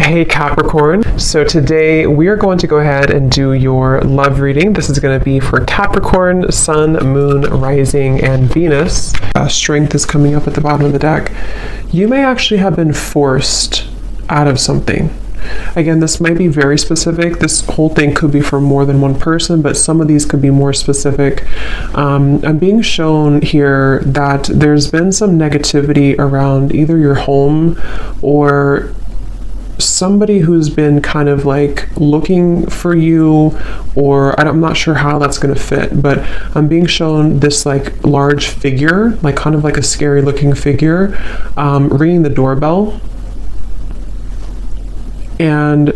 Hey Capricorn, so today we are going to go ahead and do your love reading. This is going to be for Capricorn, Sun, Moon, Rising, and Venus. Strength is coming up at the bottom of the deck. You may actually have been forced out of something. Again, this might be very specific. This whole thing could be for more than one person, but some of these could be more specific. I'm being shown here that there's been some negativity around either your home or somebody who's been kind of like looking for you, or I'm not sure how that's going to fit, but I'm being shown this like large figure, like kind of like a scary looking figure, ringing the doorbell. And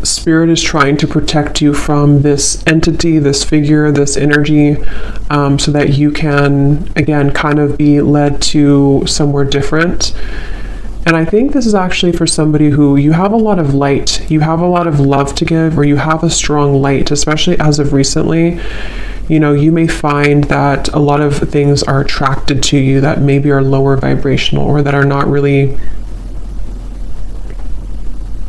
Spirit is trying to protect you from this entity, this figure, this energy, so that you can, again, kind of be led to somewhere different. And I think this is actually for somebody who you have a lot of light, you have a lot of love to give, or you have a strong light, especially as of recently. You know, you may find that a lot of things are attracted to you that maybe are lower vibrational or that are not really,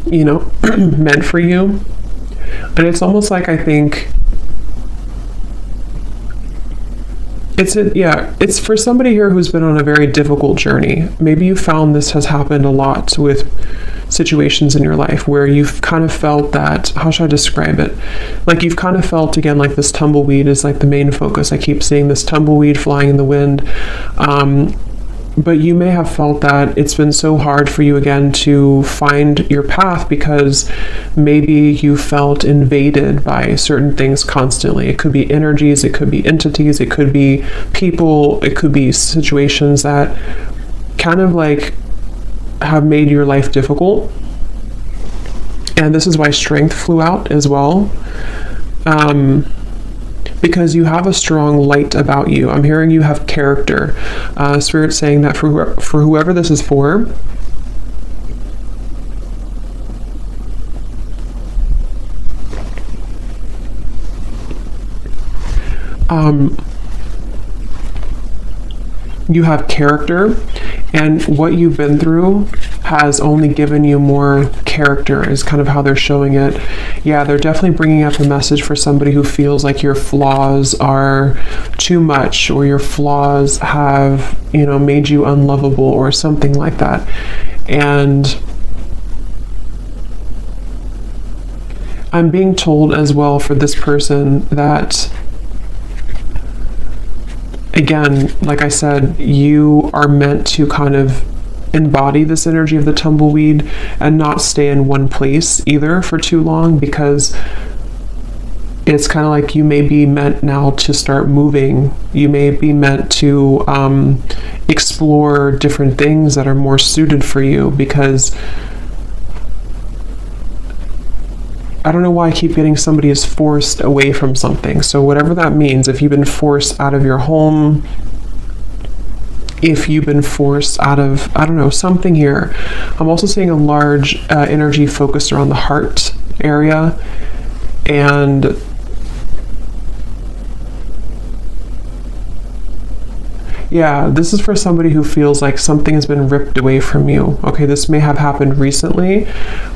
you know, meant for you. And it's almost like, I think it's for somebody here who's been on a very difficult journey. Maybe you found this has happened a lot with situations in your life where you've kind of felt that, how should I describe it? Like you've kind of felt, again, like this tumbleweed is like the main focus. I keep seeing this tumbleweed flying in the wind. But you may have felt that it's been so hard for you again to find your path because maybe you felt invaded by certain things constantly. It could be energies, it could be entities, it could be people, it could be situations that kind of like have made your life difficult. And this is why strength flew out as well. Because you have a strong light about you. I'm hearing you have character. Spirit saying that for whoever this is for, you have character, and what you've been through has only given you more character, is kind of how they're showing it. Yeah, they're definitely bringing up a message for somebody who feels like your flaws are too much, or your flaws have, you know, made you unlovable or something like that. And I'm being told as well for this person that, again, like I said, you are meant to kind of embody this energy of the tumbleweed and not stay in one place either for too long, because it's kind of like you may be meant now to start moving. You may be meant to explore different things that are more suited for you, because I don't know why I keep getting somebody is forced away from something. So whatever that means, if you've been forced out of your home, if you've been forced out of, I don't know, something here. I'm also seeing a large energy focused around the heart area. And yeah, this is for somebody who feels like something has been ripped away from you. Okay, this may have happened recently,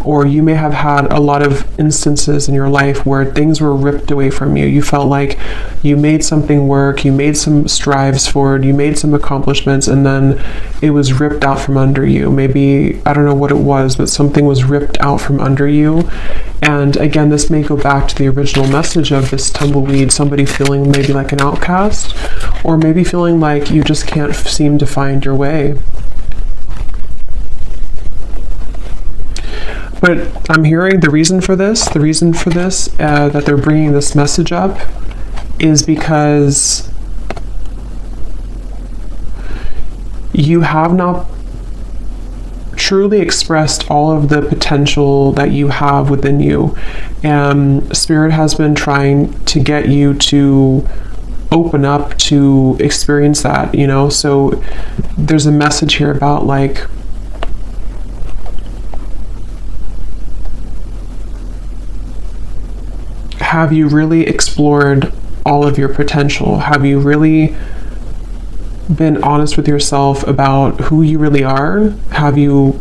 or you may have had a lot of instances in your life where things were ripped away from you. You felt like you made something work, you made some strives forward, you made some accomplishments, and then it was ripped out from under you. Maybe, I don't know what it was, but something was ripped out from under you. And again, this may go back to the original message of this tumbleweed, somebody feeling maybe like an outcast, or maybe feeling like you just can't seem to find your way. But I'm hearing the reason for this, that they're bringing this message up, is because you have not truly expressed all of the potential that you have within you. And Spirit has been trying to get you to open up to experience that, you know. So there's a message here about like, have you really explored all of your potential? Have you really been honest with yourself about who you really are? Have you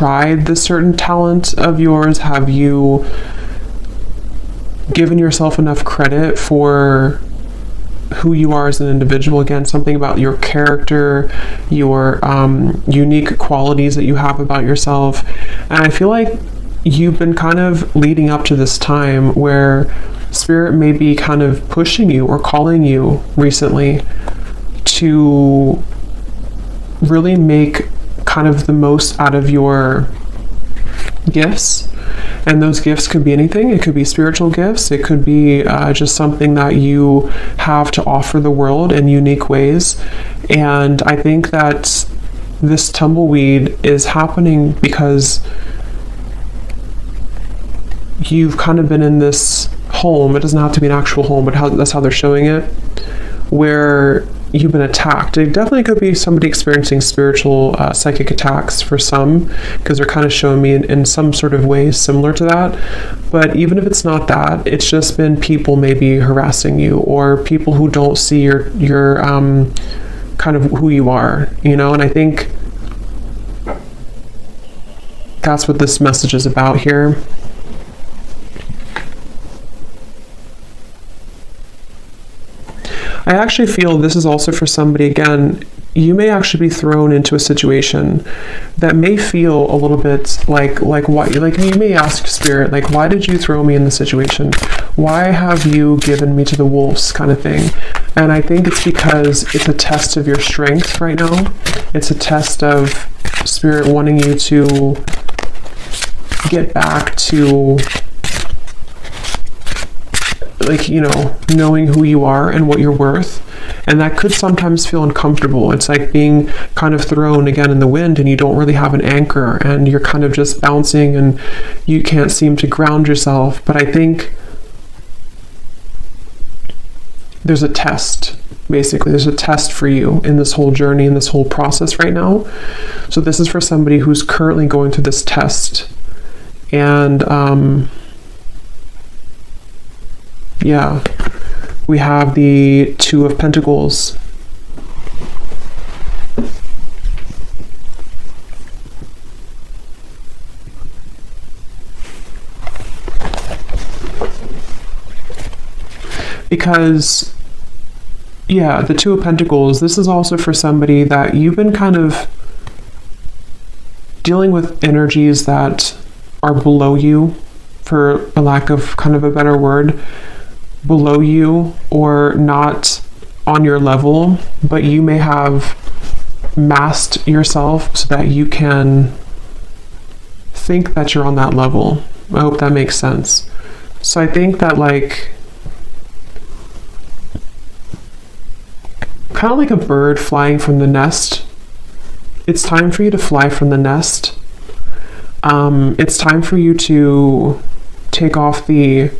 tried this certain talent of yours? Have you given yourself enough credit for who you are as an individual? Again, something about your character, your unique qualities that you have about yourself. And I feel like you've been kind of leading up to this time where Spirit may be kind of pushing you or calling you recently to really make kind of the most out of your gifts. And those gifts could be anything. It could be spiritual gifts. It could be just something that you have to offer the world in unique ways. And I think that this tumbleweed is happening because you've kind of been in this home. It doesn't have to be an actual home, but that's how they're showing it, where you've been attacked. It definitely could be somebody experiencing spiritual psychic attacks for some, because they're kind of showing me in some sort of way similar to that. But even if it's not that, it's just been people maybe harassing you, or people who don't see your kind of who you are, you know. And I think that's what this message is about here. I actually feel this is also for somebody, again, you may actually be thrown into a situation that may feel a little bit like why, like you may ask Spirit, like, why did you throw me in this situation? Why have you given me to the wolves, kind of thing? And I think it's because it's a test of your strength right now. It's a test of Spirit wanting you to get back to, like, you know, knowing who you are and what you're worth. And that could sometimes feel uncomfortable. It's like being kind of thrown again in the wind, and you don't really have an anchor, and you're kind of just bouncing and you can't seem to ground yourself. But I think there's a test. Basically, there's a test for you in this whole journey, in this whole process right now. So this is for somebody who's currently going through this test. And yeah, we have the Two of Pentacles. Because, yeah, the Two of Pentacles, this is also for somebody that you've been kind of dealing with energies that are below you, for a lack of kind of a better word, below you or not on your level, but you may have masked yourself so that you can think that you're on that level. I hope that makes sense. So I think that, like, kind of like a bird flying from the nest, it's time for you to fly from the nest. It's time for you to take off the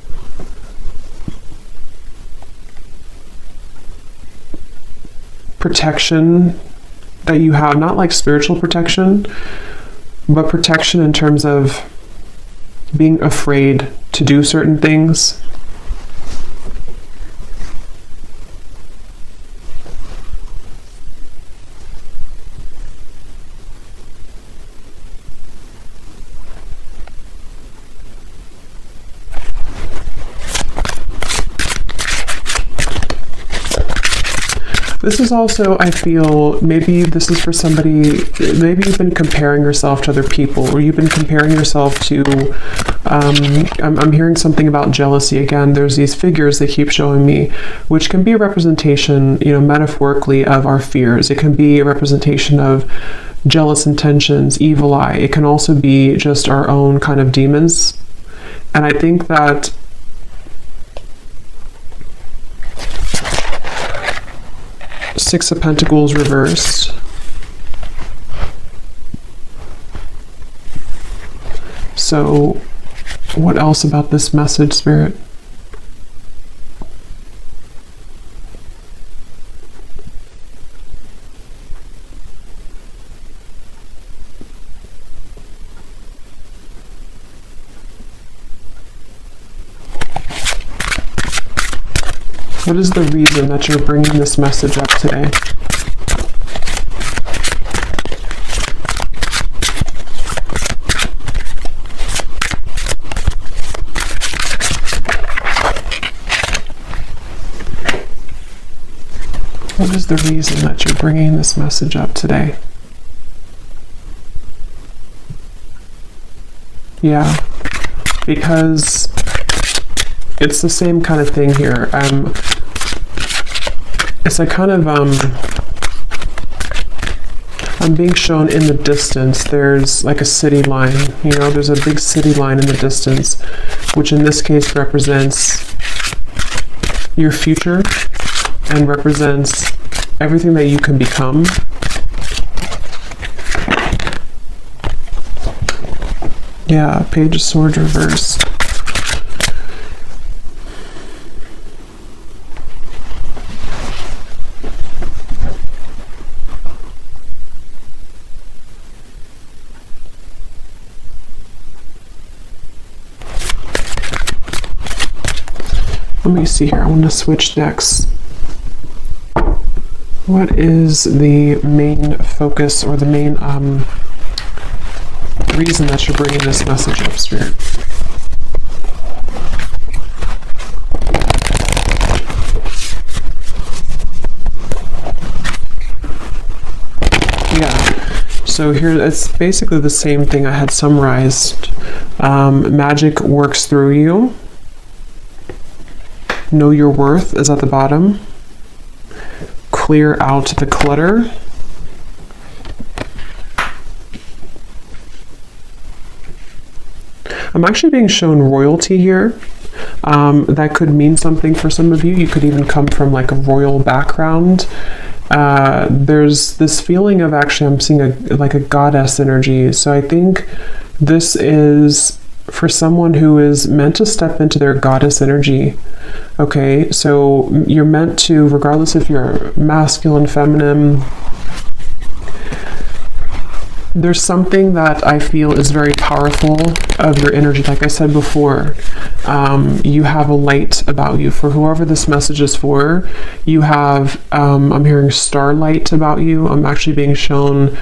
protection that you have, not like spiritual protection, but protection in terms of being afraid to do certain things. This is also, I feel, maybe this is for somebody, maybe you've been comparing yourself to other people, or you've been comparing yourself to, I'm hearing something about jealousy again. There's these figures they keep showing me, which can be a representation, you know, metaphorically, of our fears. It can be a representation of jealous intentions, evil eye. It can also be just our own kind of demons. And I think that Six of Pentacles reversed. So, what else about this message, Spirit? What is the reason that you're bringing this message up today? What is the reason that you're bringing this message up today? Yeah, because it's the same kind of thing here. It's like kind of, I'm being shown in the distance, there's like a city line, you know, there's a big city line in the distance, which in this case represents your future and represents everything that you can become. Yeah, Page of Swords reversed. Let me see here. I want to switch decks. What is the main focus or the main reason that you're bringing this message up, Spirit? Yeah. So here, it's basically the same thing I had summarized. Magic works through you. Know your worth is at the bottom. Clear out the clutter. I'm actually being shown royalty here. That could mean something for some of you. You could even come from like a royal background. There's this feeling of, actually I'm seeing like a goddess energy. So I think this is for someone who is meant to step into their goddess energy. Okay, so you're meant to, regardless if you're masculine, feminine, there's something that I feel is very powerful of your energy. Like I said before, you have a light about you. For whoever this message is for, you have, I'm hearing starlight about you. I'm actually being shown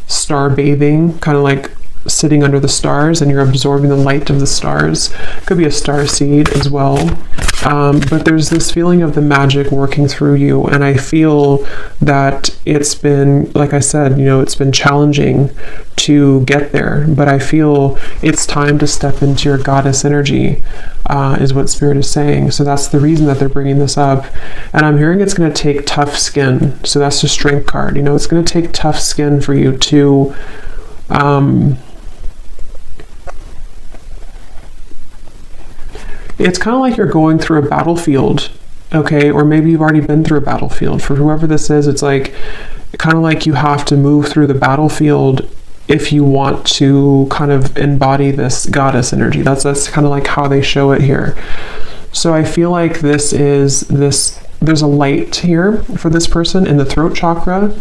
star bathing, kind of like sitting under the stars, and you're absorbing the light of the stars. Could be a star seed as well. But there's this feeling of the magic working through you, and I feel that it's been, like I said, you know, it's been challenging to get there, but I feel it's time to step into your goddess energy, is what Spirit is saying. So that's the reason that they're bringing this up. And I'm hearing it's going to take tough skin. So that's the Strength card. You know, it's going to take tough skin for you to it's kind of like you're going through a battlefield, okay? Or maybe you've already been through a battlefield. For whoever this is, it's like kind of like you have to move through the battlefield if you want to kind of embody this goddess energy. That's kind of like how they show it here. So I feel like there's a light here for this person in the throat chakra.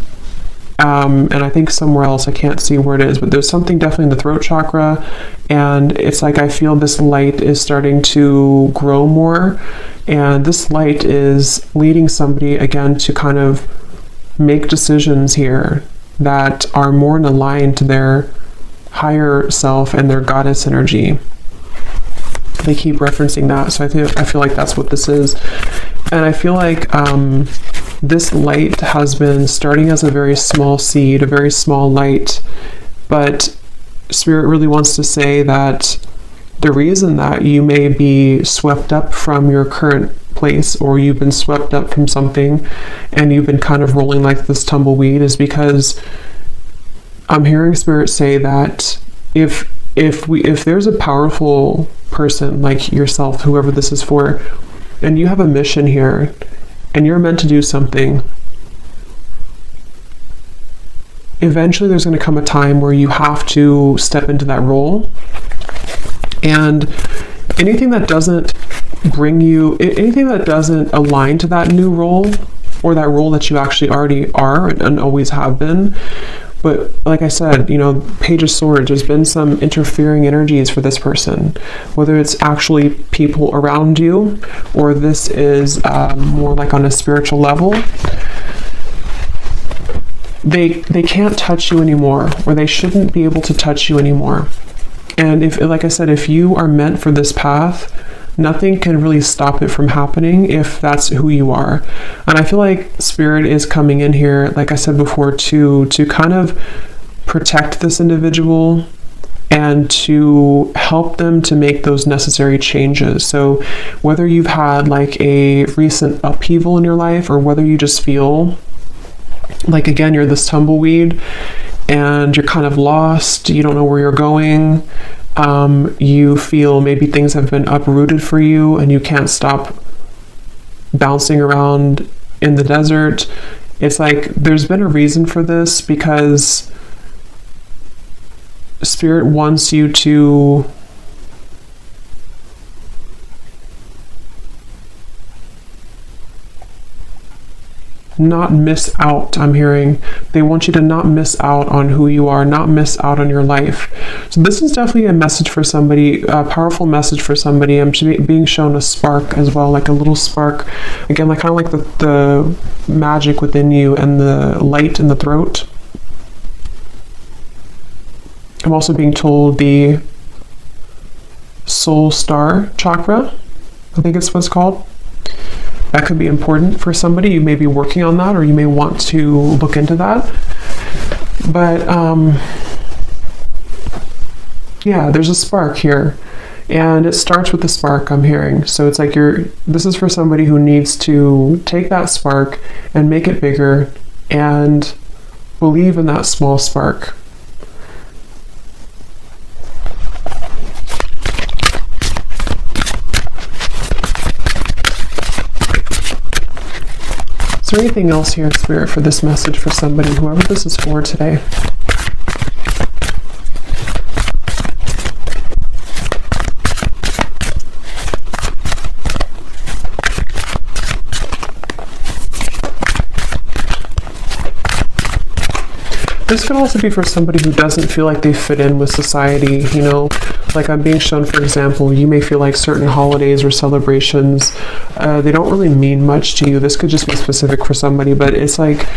And I think somewhere else, I can't see where it is, but there's something definitely in the throat chakra, and it's like I feel this light is starting to grow more, and this light is leading somebody again to kind of make decisions here that are more in line to their higher self and their goddess energy. They keep referencing that, so I feel like that's what this is. And I feel like this light has been starting as a very small seed, a very small light, but Spirit really wants to say that the reason that you may be swept up from your current place, or you've been swept up from something and you've been kind of rolling like this tumbleweed, is because I'm hearing Spirit say that if there's a powerful person like yourself, whoever this is for, and you have a mission here and you're meant to do something, eventually there's going to come a time where you have to step into that role. And anything that doesn't bring you, anything that doesn't align to that new role, or that role that you actually already are and always have been. But like I said, you know, Page of Swords, there's been some interfering energies for this person, whether it's actually people around you, or this is more like on a spiritual level. They can't touch you anymore, or they shouldn't be able to touch you anymore. And if, like I said, if you are meant for this path, nothing can really stop it from happening if that's who you are. And I feel like Spirit is coming in here, like I said before, to kind of protect this individual and to help them to make those necessary changes. So whether you've had like a recent upheaval in your life, or whether you just feel like, again, you're this tumbleweed and you're kind of lost, you don't know where you're going, you feel maybe things have been uprooted for you and you can't stop bouncing around in the desert. It's like there's been a reason for this, because Spirit wants you to not miss out. I'm hearing they want you to not miss out on who you are, not miss out on your life. So this is definitely a message for somebody, a powerful message for somebody. I'm being shown a spark as well, like a little spark, again, like kind of like the magic within you and the light in the throat. I'm also being told the soul star chakra, I think it's what it's called. That could be important for somebody. You may be working on that, or you may want to look into that. But yeah, there's a spark here, and it starts with the spark, I'm hearing. So it's like this is for somebody who needs to take that spark and make it bigger and believe in that small spark. Is there anything else here, Spirit, for this message for somebody, whoever this is for today? This could also be for somebody who doesn't feel like they fit in with society, you know, like I'm being shown, for example, you may feel like certain holidays or celebrations, they don't really mean much to you. This could just be specific for somebody, but it's like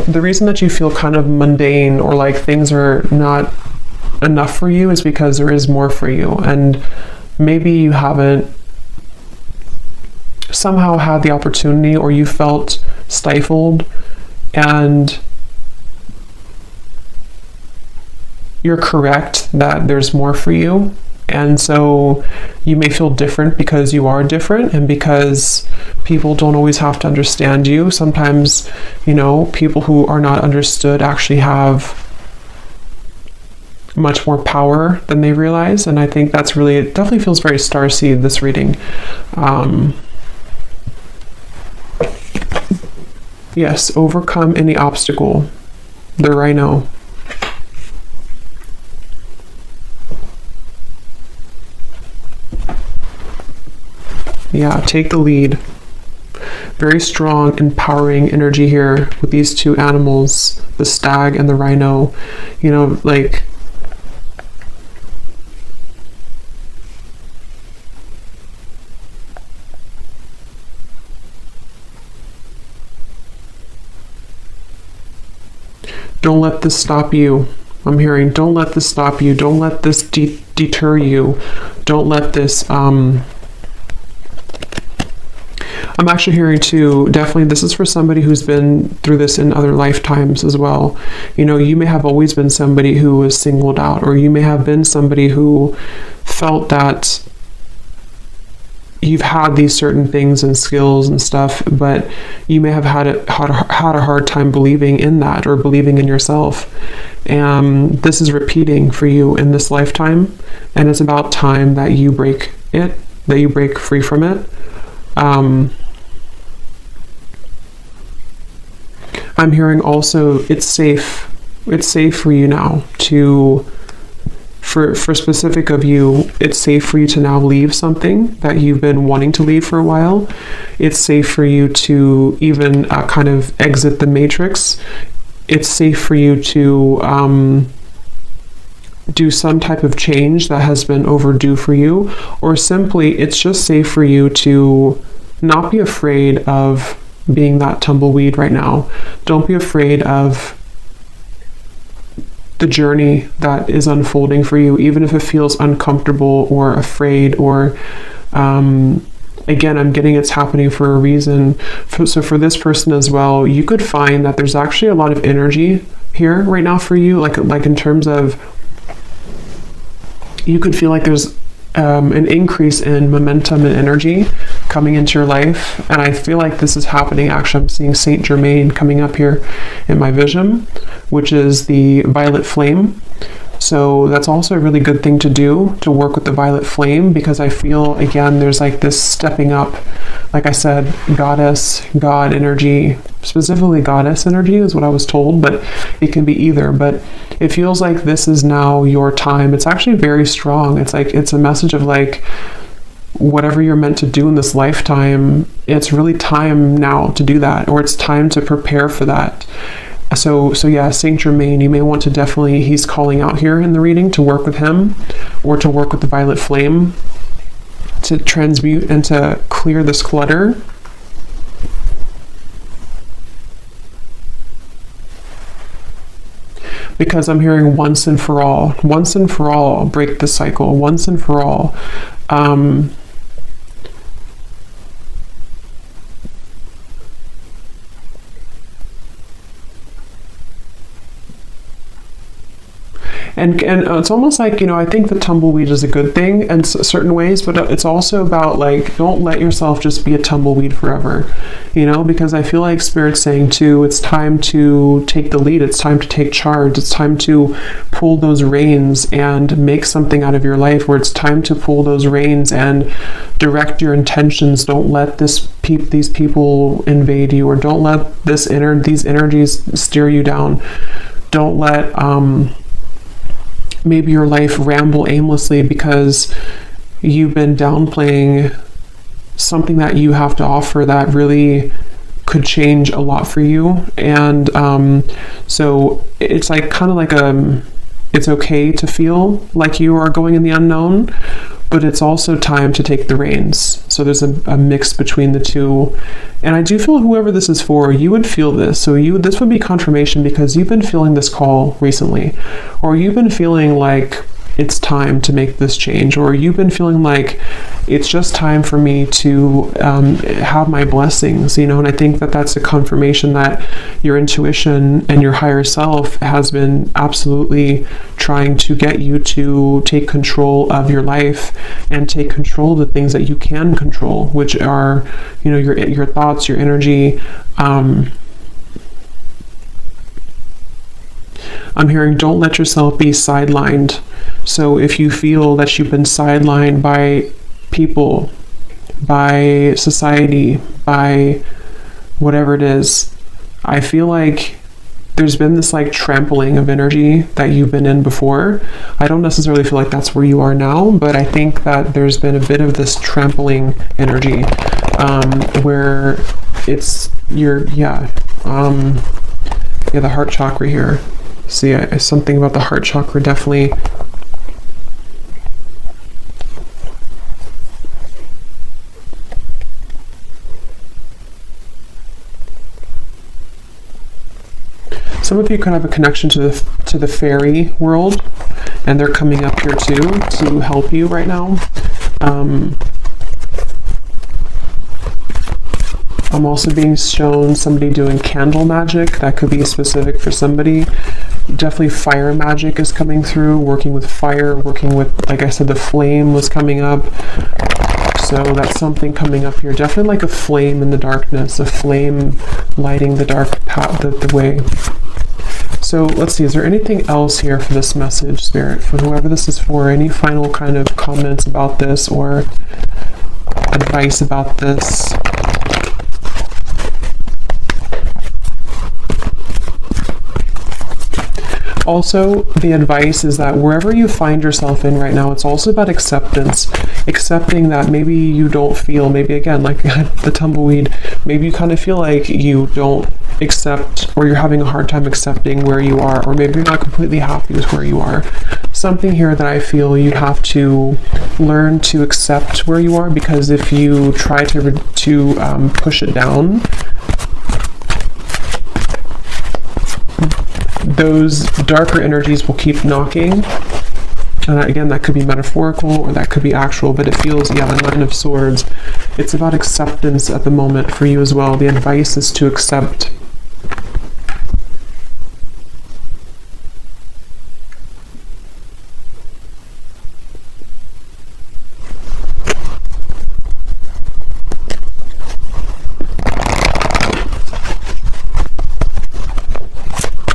the reason that you feel kind of mundane or like things are not enough for you is because there is more for you. And maybe you haven't somehow had the opportunity, or you felt stifled, and you're correct that there's more for you. And so you may feel different because you are different, and because people don't always have to understand you. Sometimes, you know, people who are not understood actually have much more power than they realize. And I think that's really, it definitely feels very starseed, this reading. Yes, overcome any obstacle. The Rhino. Yeah, take the lead. Very strong, empowering energy here with these two animals, the stag and the rhino. You know, like, don't let this stop you. I'm hearing, don't let this stop you. Don't let this deter you. Don't let this, I'm actually hearing too, definitely this is for somebody who's been through this in other lifetimes as well. You know, you may have always been somebody who was singled out, or you may have been somebody who felt that you've had these certain things and skills and stuff, but you may have had a hard time believing in that, or believing in yourself. And this is repeating for you in this lifetime, and it's about time that you break it, that you break free from it. I'm hearing also it's safe for you now to, for specific of you, it's safe for you to now leave something that you've been wanting to leave for a while. It's safe for you to even kind of exit the matrix. It's safe for you to do some type of change that has been overdue for you, or simply it's just safe for you to not be afraid of being that tumbleweed right now. Don't be afraid of the journey that is unfolding for you, even if it feels uncomfortable or afraid or Again, I'm getting it's happening for a reason. So for this person as well, you could find that there's actually a lot of energy here right now for you, like in terms of, you could feel like there's an increase in momentum and energy coming into your life. And I feel like this is happening. Actually, I'm seeing Saint Germain coming up here in my vision, which is the violet flame. So that's also a really good thing to do, to work with the violet flame, because I feel, again, there's like this stepping up, like I said, goddess, God energy, specifically goddess energy is what I was told, but it can be either. But it feels like this is now your time. It's actually very strong. It's like, it's a message of like, whatever you're meant to do in this lifetime, it's really time now to do that, or it's time to prepare for that. So yeah, Saint Germain, you may want to definitely, he's calling out here in the reading to work with him, or to work with the violet flame to transmute and to clear this clutter. Because I'm hearing once and for all, break the cycle, once and for all. And it's almost like, you know, I think the tumbleweed is a good thing in certain ways, but it's also about like, don't let yourself just be a tumbleweed forever, you know, because I feel like Spirit's saying too, it's time to take the lead. It's time to take charge. It's time to pull those reins and make something out of your life, where it's time to pull those reins and direct your intentions. Don't let these people invade you, or don't let these energies steer you down. Don't let, maybe your life ramble aimlessly because you've been downplaying something that you have to offer that really could change a lot for you. And so it's like kind of like it's okay to feel like you are going in the unknown, but it's also time to take the reins. So there's a mix between the two. And I do feel whoever this is for, you would feel this. So this would be confirmation, because you've been feeling this call recently, or you've been feeling like it's time to make this change, or you've been feeling like it's just time for me to have my blessings, you know. And I think that that's a confirmation that your intuition and your higher self has been absolutely trying to get you to take control of your life and take control of the things that you can control, which are, you know, your thoughts, your energy. I'm hearing, don't let yourself be sidelined. So if you feel that you've been sidelined by people, by society, by whatever it is, I feel like there's been this like trampling of energy that you've been in before. I don't necessarily feel like that's where you are now, but I think that there's been a bit of this trampling energy, where it's the heart chakra here. See, something about the heart chakra definitely. Some of you could have a connection to the fairy world, and they're coming up here too to help you right now. I'm also being shown somebody doing candle magic. That could be specific for somebody. Definitely fire magic is coming through, working with fire, working with, like I said, the flame was coming up. So that's something coming up here. Definitely like a flame in the darkness, a flame lighting the dark path, the way. So let's see, is there anything else here for this message, Spirit, for whoever this is for? Any final kind of comments about this or advice about this? Also, the advice is that wherever you find yourself in right now, it's also about acceptance. Accepting that maybe you don't feel, maybe again, like the tumbleweed, maybe you kind of feel like you don't accept, or you're having a hard time accepting where you are, or maybe you're not completely happy with where you are. Something here that I feel you have to learn to accept where you are, because if you try to push it down, those darker energies will keep knocking And again, that could be metaphorical or that could be actual, but it feels, yeah, the Nine of Swords. It's about acceptance at the moment for you as well. The advice is to accept.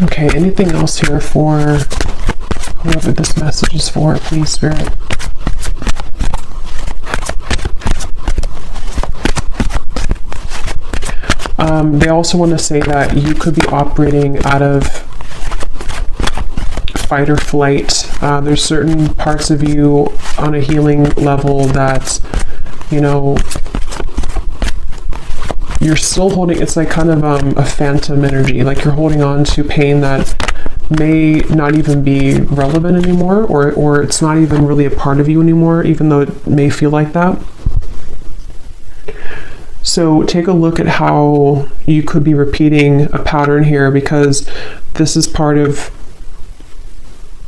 Okay, anything else here for whoever this message is for, please, Spirit? They also want to say that you could be operating out of fight or flight. There's certain parts of you on a healing level that, you know, you're still holding. It's like kind of a phantom energy, like you're holding on to pain that may not even be relevant anymore, or it's not even really a part of you anymore, even though it may feel like that. So take a look at how you could be repeating a pattern here, because this is part of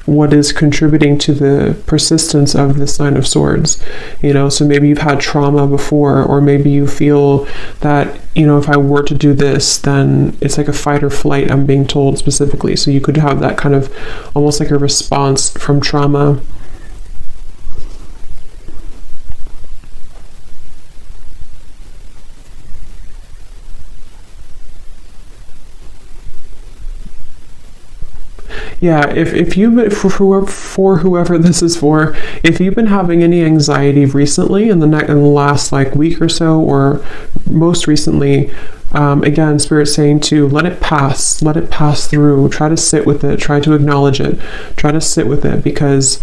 what is contributing to the persistence of this Nine of Swords. You know, so maybe you've had trauma before, or maybe you feel that, you know, if I were to do this, then it's like a fight or flight, I'm being told specifically. So you could have that kind of almost like a response from trauma. Yeah, if you've, for whoever this is for, if you've been having any anxiety recently in the last like week or so, or most recently, again, Spirit's saying to let it pass through, try to sit with it, try to acknowledge it, try to sit with it, because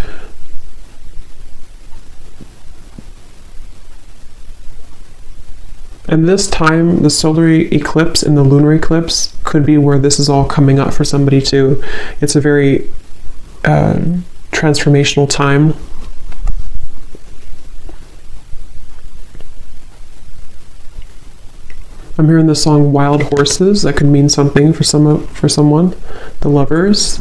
and this time, the solar eclipse and the lunar eclipse could be where this is all coming up for somebody too. It's a very transformational time. I'm hearing the song "Wild Horses." That could mean something for someone. The Lovers.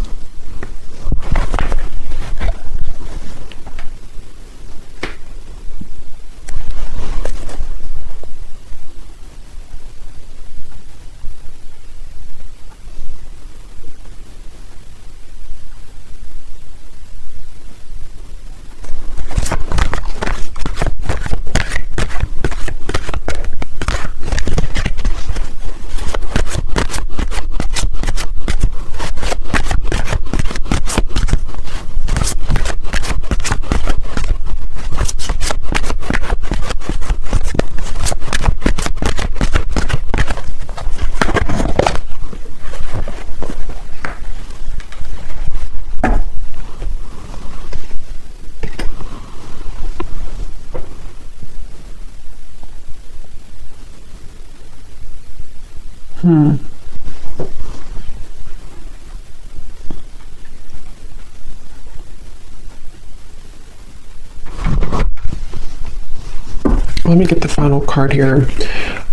Let me get the final card here.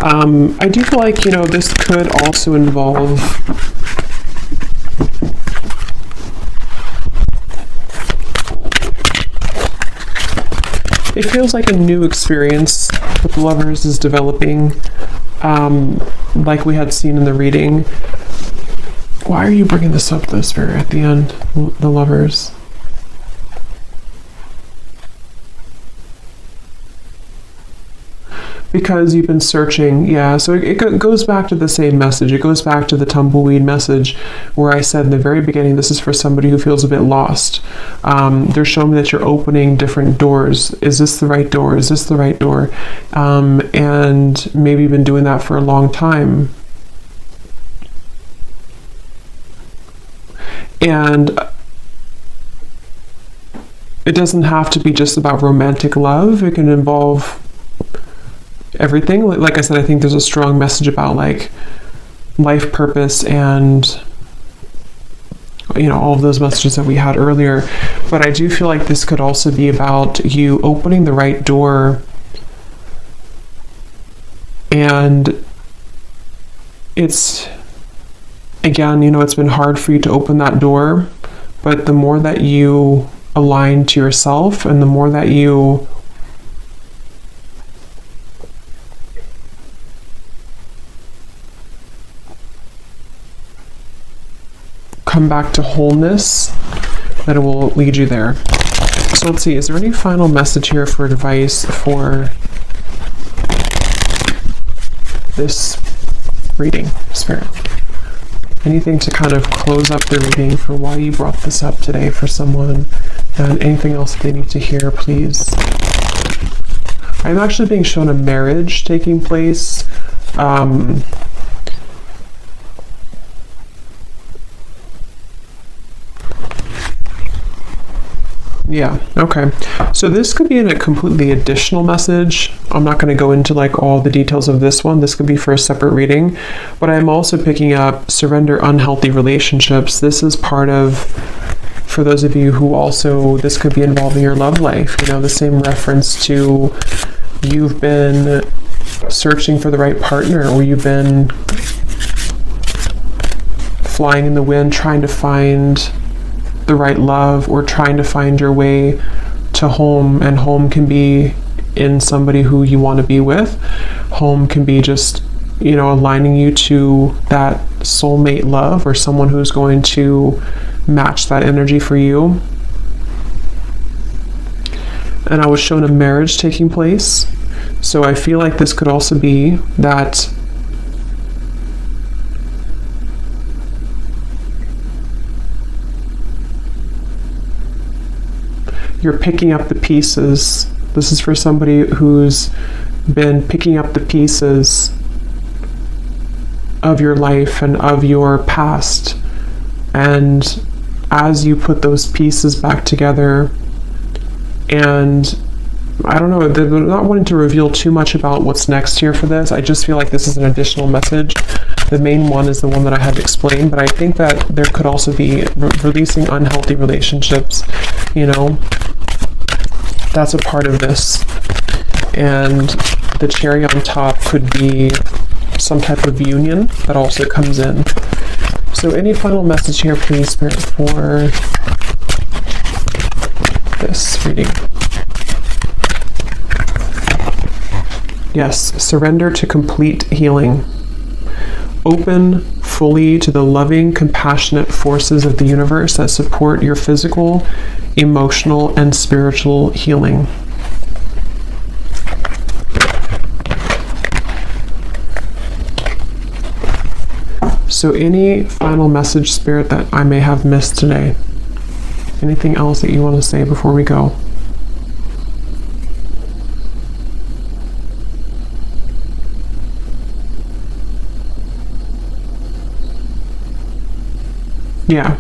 I do feel like, you know, this could also involve it feels like a new experience with the Lovers is developing, like we had seen in the reading. Why are you bringing this up, though, Spirit, at the end? The Lovers. Because you've been searching, yeah. So it goes back to the same message. It goes back to the tumbleweed message where I said in the very beginning, this is for somebody who feels a bit lost. They're showing me that you're opening different doors. Is this the right door? Is this the right door? And maybe you've been doing that for a long time. And it doesn't have to be just about romantic love. It can involve everything. Like I said, I think there's a strong message about like life purpose and, you know, all of those messages that we had earlier. But I do feel like this could also be about you opening the right door. And it's, again, you know, it's been hard for you to open that door, but the more that you aligned to yourself, and the more that you come back to wholeness, that it will lead you there. So let's see, is there any final message here for advice for this reading, Spirit? Anything to kind of close up the reading for why you brought this up today for someone, and anything else that they need to hear, please? I'm actually being shown a marriage taking place. Yeah, okay. So this could be in a completely additional message. I'm not going to go into like all the details of this one. This could be for a separate reading. But I'm also picking up surrender unhealthy relationships. This is part of, for those of you who also, this could be involving your love life. You know, the same reference to you've been searching for the right partner, or you've been flying in the wind trying to find the right love, or trying to find your way to home. And home can be in somebody who you want to be with. Home can be just, you know, aligning you to that soulmate love, or someone who's going to match that energy for you. And I was shown a marriage taking place. So I feel like this could also be that you're picking up the pieces. This is for somebody who's been picking up the pieces of your life and of your past. And as you put those pieces back together, and I don't know, they're not wanting to reveal too much about what's next here for this. I just feel like this is an additional message. The main one is the one that I had explained, but I think that there could also be releasing unhealthy relationships, you know. That's a part of this. And the cherry on top could be some type of union that also comes in. So any final message here, please, Spirit, for this reading? Yes, surrender to complete healing. Open fully to the loving, compassionate forces of the universe that support your physical, emotional, and spiritual healing. So any final message, Spirit, that I may have missed today? Anything else that you want to say before we go? Yeah.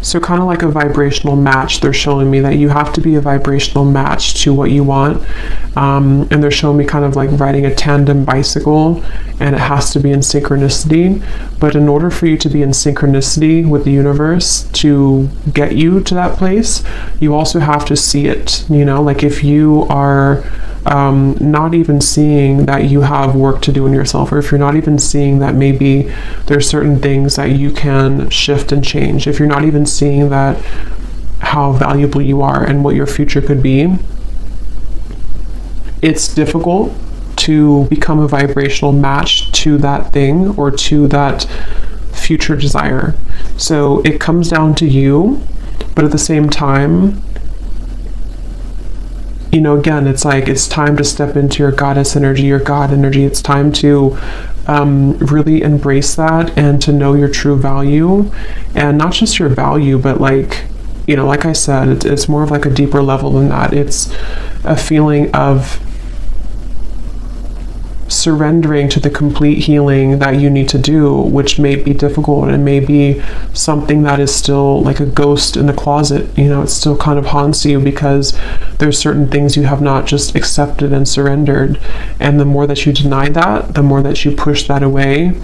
So kind of like a vibrational match. They're showing me that you have to be a vibrational match to what you want. And they're showing me kind of like riding a tandem bicycle, and it has to be in synchronicity. But in order for you to be in synchronicity with the universe to get you to that place, you also have to see it. You know, like if you are not even seeing that you have work to do in yourself, or if you're not even seeing that maybe there's certain things that you can shift and change, if you're not even seeing that how valuable you are and what your future could be, it's difficult to become a vibrational match to that thing or to that future desire. So it comes down to you, but at the same time, you know, again, it's like it's time to step into your goddess energy, your God energy. It's time to really embrace that and to know your true value, and not just your value, but like, you know, like I said, it's more of like a deeper level than that. It's a feeling of surrendering to the complete healing that you need to do, which may be difficult and may be something that is still like a ghost in the closet. You know, it still kind of haunts you because there's certain things you have not just accepted and surrendered. And the more that you deny that, the more that you push that away,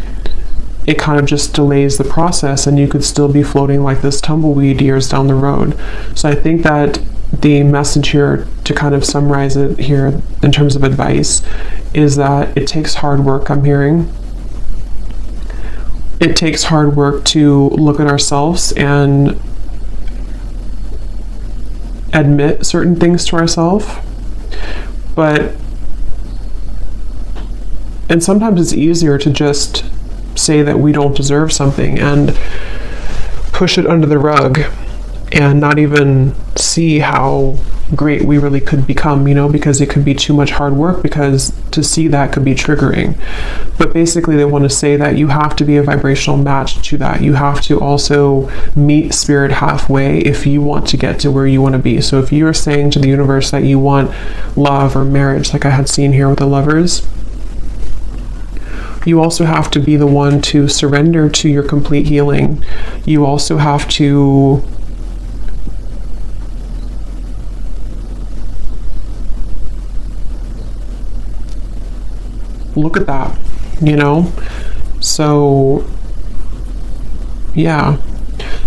it kind of just delays the process, and you could still be floating like this tumbleweed years down the road. So I think that the message here, to kind of summarize it here in terms of advice, is that it takes hard work. I'm hearing it takes hard work to look at ourselves and, admit certain things to ourselves. And sometimes it's easier to just say that we don't deserve something and push it under the rug and not even see how great we really could become, because it could be too much hard work, because to see that could be triggering. But basically they want to say that you have to be a vibrational match to that. You have to also meet spirit halfway if you want to get to where you want to be. So if you're saying to the universe that you want love or marriage, like I had seen here with the Lovers, you also have to be the one to surrender to your complete healing. You also have to look at that, So, yeah.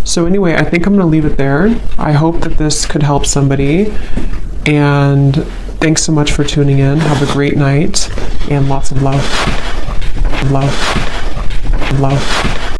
So anyway, I think I'm going to leave it there. I hope that this could help somebody. And thanks so much for tuning in. Have a great night and lots of love. Love.